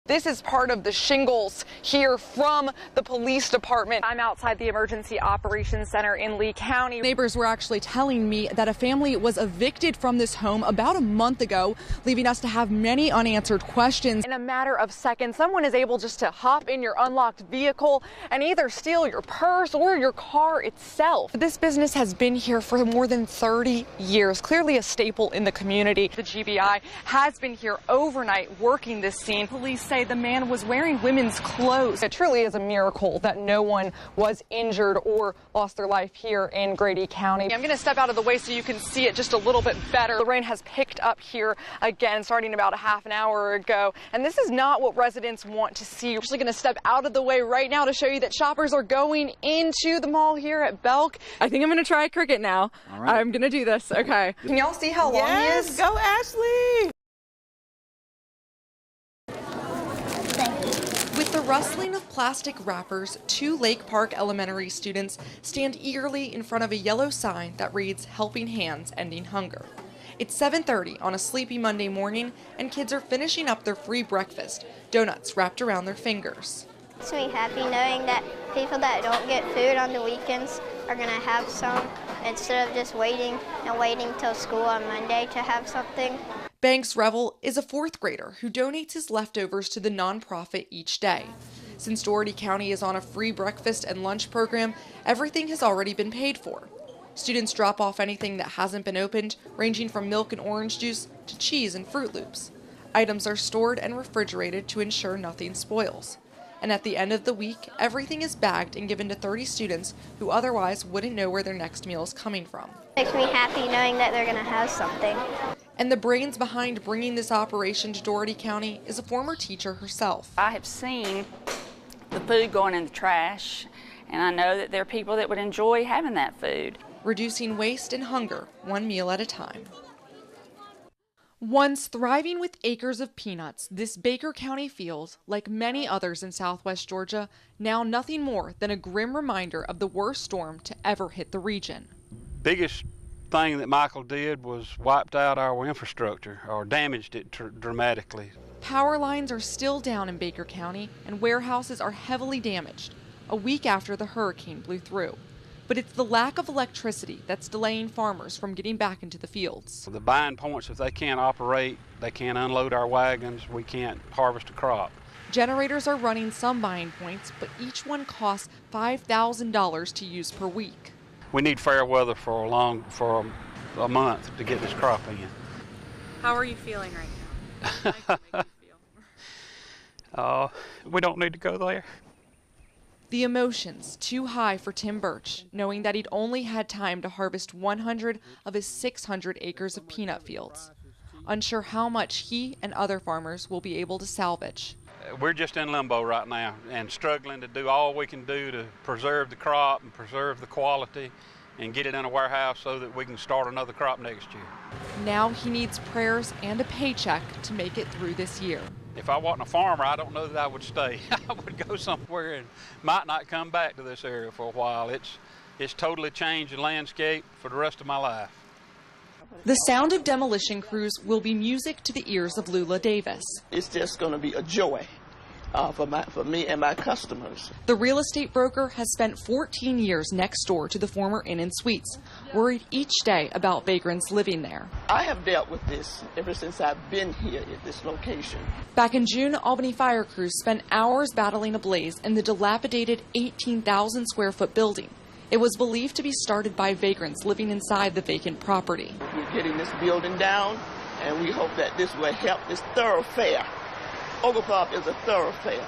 This is part of the shingles here from the police department. I'm outside the Emergency Operations Center in Lee County. Neighbors were actually telling me that a family was evicted from this home about a month ago, leaving us to have many unanswered questions. In a matter of seconds, someone is able just to hop in your unlocked vehicle and either steal your purse or your car itself. This business has been here for more than 30 years, clearly a staple in the community. The GBI has been here overnight working this scene. Police say the man was wearing women's clothes. It truly is a miracle that no one was injured or lost their life here in Grady County. I'm going to step out of the way so you can see it just a little bit better. The rain has picked up here again starting about a half an hour ago, and this is not what residents want to see. I'm actually going to step out of the way right now to show you that shoppers are going into the mall here at Belk. I think I'm going to try cricket now. All right. I'm going to do this. Okay. Can y'all see how long he is? Go Ashley! With the rustling of plastic wrappers, 2 Lake Park Elementary students stand eagerly in front of a yellow sign that reads, "Helping Hands Ending Hunger." It's 7:30 on a sleepy Monday morning, and kids are finishing up their free breakfast, donuts wrapped around their fingers. Makes me happy knowing that people that don't get food on the weekends are going to have some instead of just waiting till school on Monday to have something. Banks Revel is a 4th grader who donates his leftovers to the nonprofit each day. Since Dougherty County is on a free breakfast and lunch program, everything has already been paid for. Students drop off anything that hasn't been opened, ranging from milk and orange juice to cheese and Fruit Loops. Items are stored and refrigerated to ensure nothing spoils. And at the end of the week, everything is bagged and given to 30 students who otherwise wouldn't know where their next meal is coming from. Makes me happy knowing that they're going to have something. And the brains behind bringing this operation to Dougherty County is a former teacher herself. I have seen the food going in the trash, and I know that there are people that would enjoy having that food. Reducing waste and hunger, one meal at a time. Once thriving with acres of peanuts, this Baker County feels, like many others in southwest Georgia, now nothing more than a grim reminder of the worst storm to ever hit the region. Biggest thing that Michael did was wiped out our infrastructure or damaged it dramatically. Power lines are still down in Baker County and warehouses are heavily damaged, a week after the hurricane blew through. But it's the lack of electricity that's delaying farmers from getting back into the fields. The buying points, if they can't operate, they can't unload our wagons, we can't harvest a crop. Generators are running some buying points, but each one costs $5,000 to use per week. We need fair weather for a month to get this crop in. How are you feeling right now? How does it make you feel? We don't need to go there. The emotions too high for Tim Birch, knowing that he'd only had time to harvest 100 of his 600 acres of peanut fields. Unsure how much he and other farmers will be able to salvage. We're just in limbo right now and struggling to do all we can do to preserve the crop and preserve the quality and get it in a warehouse so that we can start another crop next year. Now he needs prayers and a paycheck to make it through this year. If I wasn't a farmer, I don't know that I would stay. I would go somewhere and might not come back to this area for a while. It's totally changed the landscape for the rest of my life. The sound of demolition crews will be music to the ears of Lula Davis. It's just going to be a joy for me and my customers. The real estate broker has spent 14 years next door to the former Inn and Suites, worried each day about vagrants living there. I have dealt with this ever since I've been here at this location. Back in June, Albany fire crews spent hours battling a blaze in the dilapidated 18,000 square foot building. It was believed to be started by vagrants living inside the vacant property. We're getting this building down, and we hope that this will help this thoroughfare. Oglethorpe is a thoroughfare,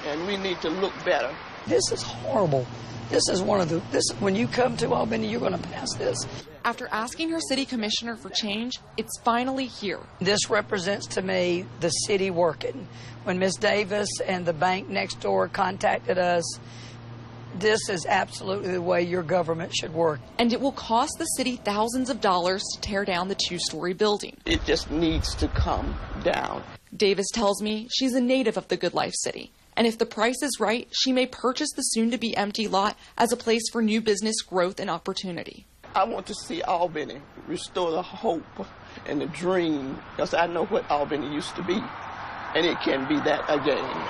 and we need to look better. This is horrible. This is when you come to Albany, you're going to pass this. After asking her city commissioner for change, it's finally here. This represents to me the city working. When Ms. Davis and the bank next door contacted us, this is absolutely the way your government should work. And it will cost the city thousands of dollars to tear down the 2-story building. It just needs to come down. Davis tells me she's a native of the Good Life City, and if the price is right, she may purchase the soon-to-be empty lot as a place for new business growth and opportunity. I want to see Albany restore the hope and the dream, because I know what Albany used to be. and it can be that again.